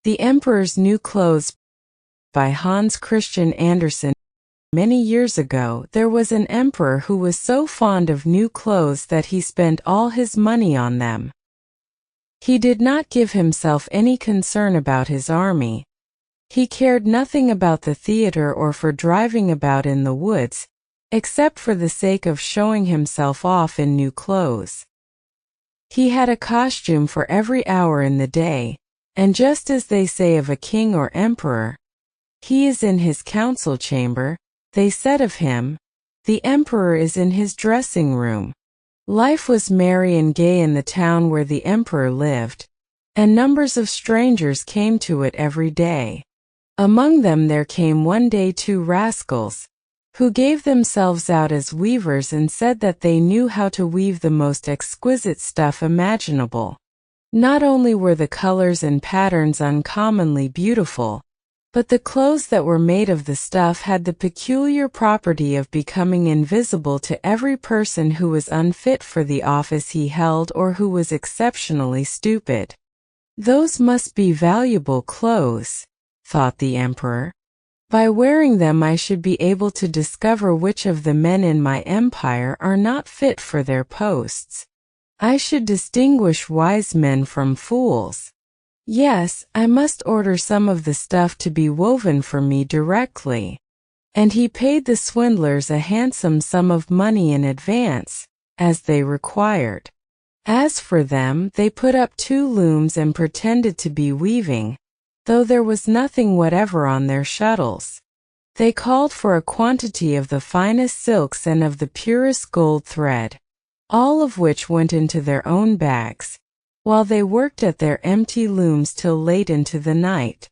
The Emperor's New Clothes by Hans Christian Andersen. Many years ago, there was an emperor who was so fond of new clothes that he spent all his money on them. He did not give himself any concern about his army. He cared nothing about the theater or for driving about in the woods, except for the sake of showing himself off in new clothes. He had a costume for every hour in the day, and just as they say of a king or emperor, "He is in his council chamber," they said of him, "The emperor is in his dressing room." Life was merry and gay in the town where the emperor lived, and numbers of strangers came to it every day. Among them there came one day 2 rascals, who gave themselves out as weavers and said that they knew how to weave the most exquisite stuff imaginable. Not only were the colors and patterns uncommonly beautiful, but the clothes that were made of the stuff had the peculiar property of becoming invisible to every person who was unfit for the office he held or who was exceptionally stupid. "Those must be valuable clothes," thought the emperor. "By wearing them I should be able to discover which of the men in my empire are not fit for their posts. I should distinguish wise men from fools. Yes, I must order some of the stuff to be woven for me directly." And he paid the swindlers a handsome sum of money in advance, as they required. As for them, they put up 2 looms and pretended to be weaving, though there was nothing whatever on their shuttles. They called for a quantity of the finest silks and of the purest gold thread, all of which went into their own bags, while they worked at their empty looms till late into the night.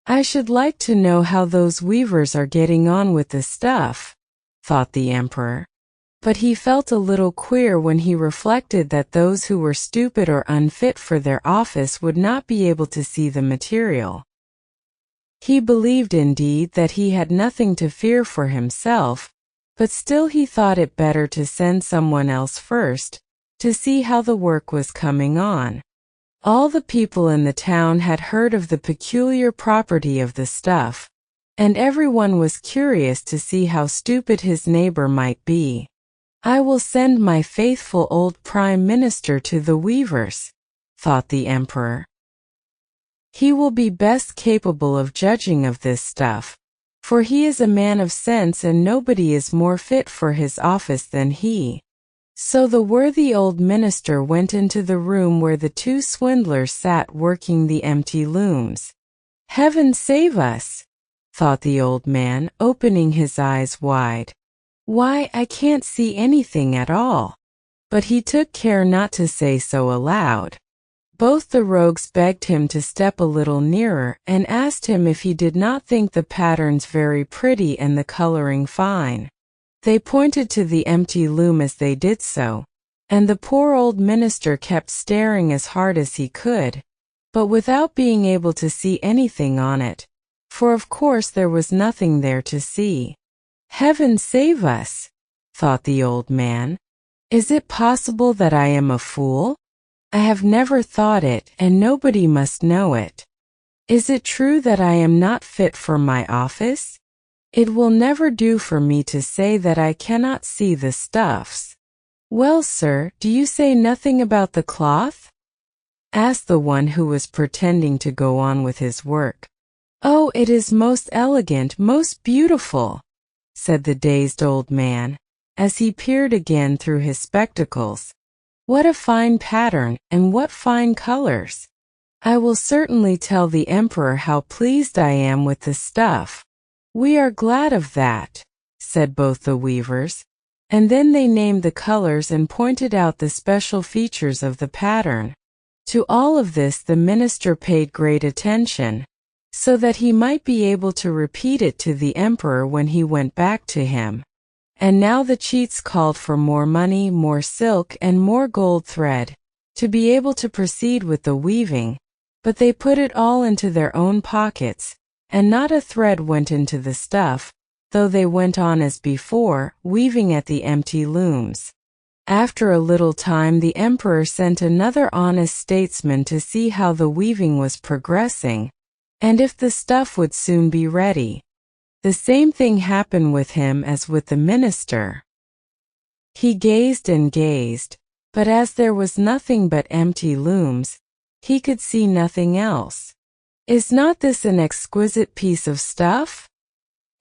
"I should like to know how those weavers are getting on with the stuff," thought the emperor. But he felt a little queer when he reflected that those who were stupid or unfit for their office would not be able to see the material. He believed indeed that he had nothing to fear for himself, but still he thought it better to send someone else first, to see how the work was coming on. All the people in the town had heard of the peculiar property of the stuff, and everyone was curious to see how stupid his neighbor might be. "I will send my faithful old prime minister to the weavers," thought the emperor. "He will be best capable of judging of this stuff, for he is a man of sense and nobody is more fit for his office than he." So the worthy old minister went into the room where the 2 swindlers sat working the empty looms. "Heaven save us," thought the old man, opening his eyes wide. "Why, I can't see anything at all." But he took care not to say so aloud. Both the rogues begged him to step a little nearer and asked him if he did not think the patterns very pretty and the coloring fine. They pointed to the empty loom as they did so, and the poor old minister kept staring as hard as he could, but without being able to see anything on it, for of course there was nothing there to see. "Heaven save us," thought the old man. "Is it possible that I am a fool? I have never thought it, and nobody must know it. Is it true that I am not fit for my office? It will never do for me to say that I cannot see the stuffs." "Well, sir, do you say nothing about the cloth?" asked the one who was pretending to go on with his work. "Oh, it is most elegant, most beautiful," said the dazed old man, as he peered again through his spectacles. "What a fine pattern, and what fine colors! I will certainly tell the emperor how pleased I am with the stuff." "We are glad of that," said both the weavers, and then they named the colors and pointed out the special features of the pattern. To all of this the minister paid great attention, so that he might be able to repeat it to the emperor when he went back to him. And now the cheats called for more money, more silk, and more gold thread, to be able to proceed with the weaving, but they put it all into their own pockets, and not a thread went into the stuff, though they went on as before, weaving at the empty looms. After a little time the emperor sent another honest statesman to see how the weaving was progressing, and if the stuff would soon be ready. The same thing happened with him as with the minister. He gazed and gazed, but as there was nothing but empty looms, he could see nothing else. "Is not this an exquisite piece of stuff?"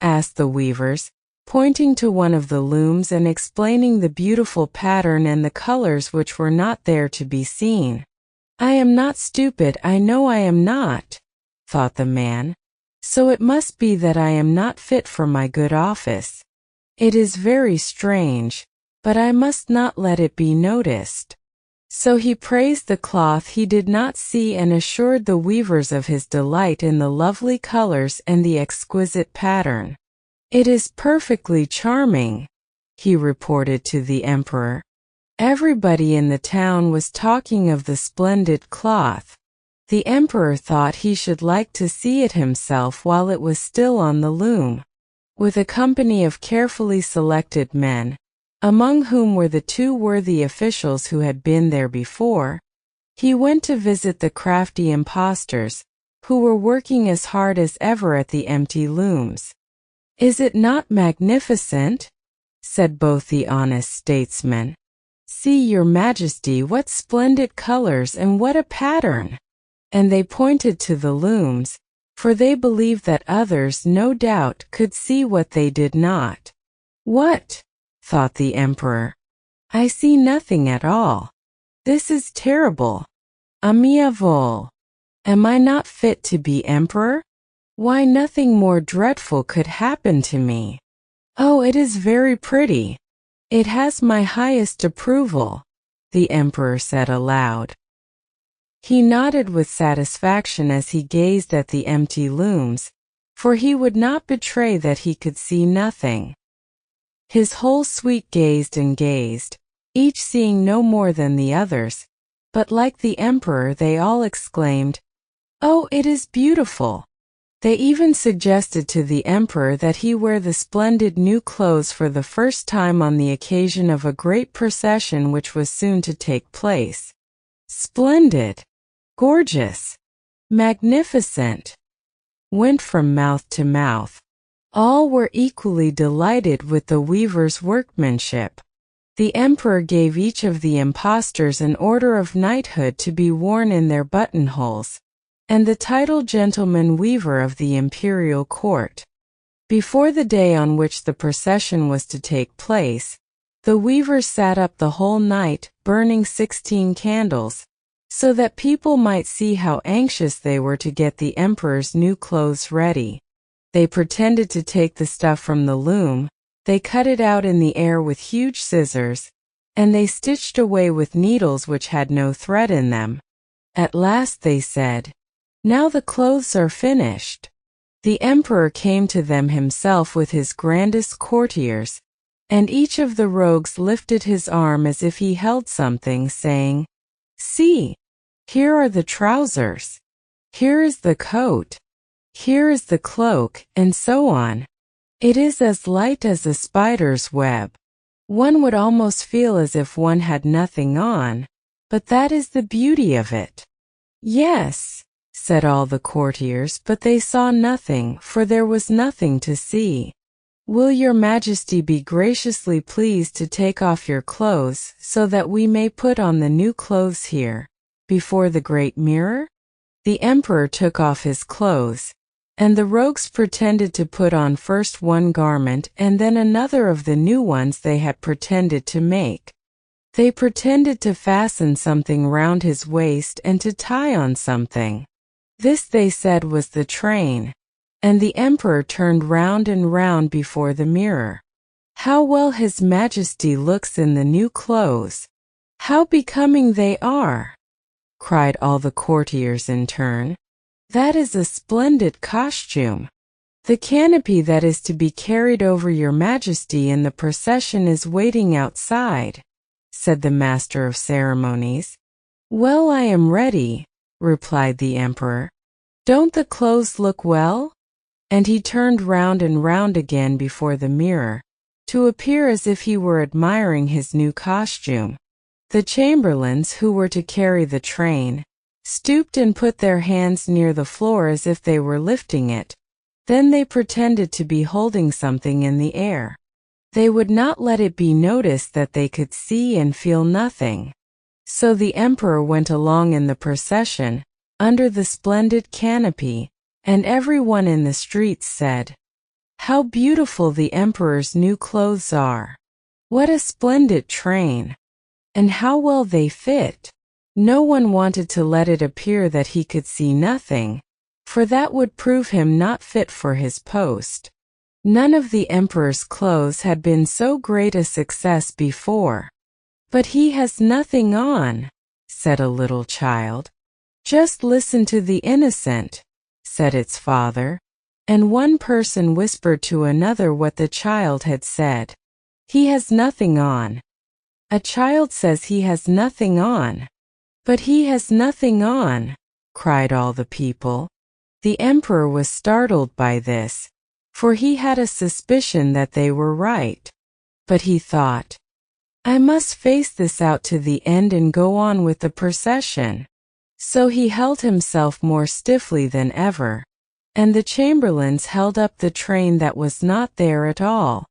asked the weavers, pointing to one of the looms and explaining the beautiful pattern and the colors which were not there to be seen. "I am not stupid, I know I am not," thought the man. "So it must be that I am not fit for my good office. It is very strange, but I must not let it be noticed." So he praised the cloth he did not see and assured the weavers of his delight in the lovely colors and the exquisite pattern. "It is perfectly charming," he reported to the emperor. Everybody in the town was talking of the splendid cloth. The emperor thought he should like to see it himself while it was still on the loom. With a company of carefully selected men, among whom were the two worthy officials who had been there before, he went to visit the crafty impostors, who were working as hard as ever at the empty looms. "Is it not magnificent?" said both the honest statesmen. "See, your majesty, what splendid colors and what a pattern!" And they pointed to the looms, for they believed that others, no doubt, could see what they did not. "What?" thought the emperor. "I see nothing at all. This is terrible. A mia vol. Am I not fit to be emperor? Why, nothing more dreadful could happen to me. Oh, it is very pretty. It has my highest approval," the emperor said aloud. He nodded with satisfaction as he gazed at the empty looms, for he would not betray that he could see nothing. His whole suite gazed and gazed, each seeing no more than the others, but like the emperor they all exclaimed, "Oh, it is beautiful!" They even suggested to the emperor that he wear the splendid new clothes for the first time on the occasion of a great procession which was soon to take place. "Splendid! Gorgeous! Magnificent!" went from mouth to mouth. All were equally delighted with the weaver's workmanship. The emperor gave each of the impostors an order of knighthood to be worn in their buttonholes, and the title gentleman weaver of the imperial court. Before the day on which the procession was to take place, the weavers sat up the whole night, burning 16 candles, so that people might see how anxious they were to get the emperor's new clothes ready. They pretended to take the stuff from the loom, they cut it out in the air with huge scissors, and they stitched away with needles which had no thread in them. At last they said, "Now the clothes are finished." The emperor came to them himself with his grandest courtiers, and each of the rogues lifted his arm as if he held something, saying, "See, here are the trousers, here is the coat, here is the cloak," and so on. It is as light as a spider's web. One would almost feel as if one had nothing on, but that is the beauty of it. "Yes," said all the courtiers, but they saw nothing, for there was nothing to see. "Will your majesty be graciously pleased to take off your clothes, so that we may put on the new clothes here, before the great mirror?" The emperor took off his clothes, and the rogues pretended to put on first one garment and then another of the new ones they had pretended to make. They pretended to fasten something round his waist and to tie on something. This, they said, was the train, and the emperor turned round and round before the mirror. "How well His Majesty looks in the new clothes! How becoming they are!" cried all the courtiers in turn. "That is a splendid costume. The canopy that is to be carried over your majesty in the procession is waiting outside," said the master of ceremonies. "Well, I am ready," replied the emperor. "Don't the clothes look well?" And he turned round and round again before the mirror, to appear as if he were admiring his new costume. The chamberlains who were to carry the train stooped and put their hands near the floor as if they were lifting it. Then they pretended to be holding something in the air. They would not let it be noticed that they could see and feel nothing. So the emperor went along in the procession, under the splendid canopy, and everyone in the streets said, "How beautiful the emperor's new clothes are! What a splendid train! And how well they fit!" No one wanted to let it appear that he could see nothing, for that would prove him not fit for his post. None of the emperor's clothes had been so great a success before. "But he has nothing on," said a little child. "Just listen to the innocent," said its father. And one person whispered to another what the child had said. "He has nothing on." "A child says he has nothing on." "But he has nothing on," cried all the people. The emperor was startled by this, for he had a suspicion that they were right. But he thought, "I must face this out to the end and go on with the procession." So he held himself more stiffly than ever, and the chamberlains held up the train that was not there at all.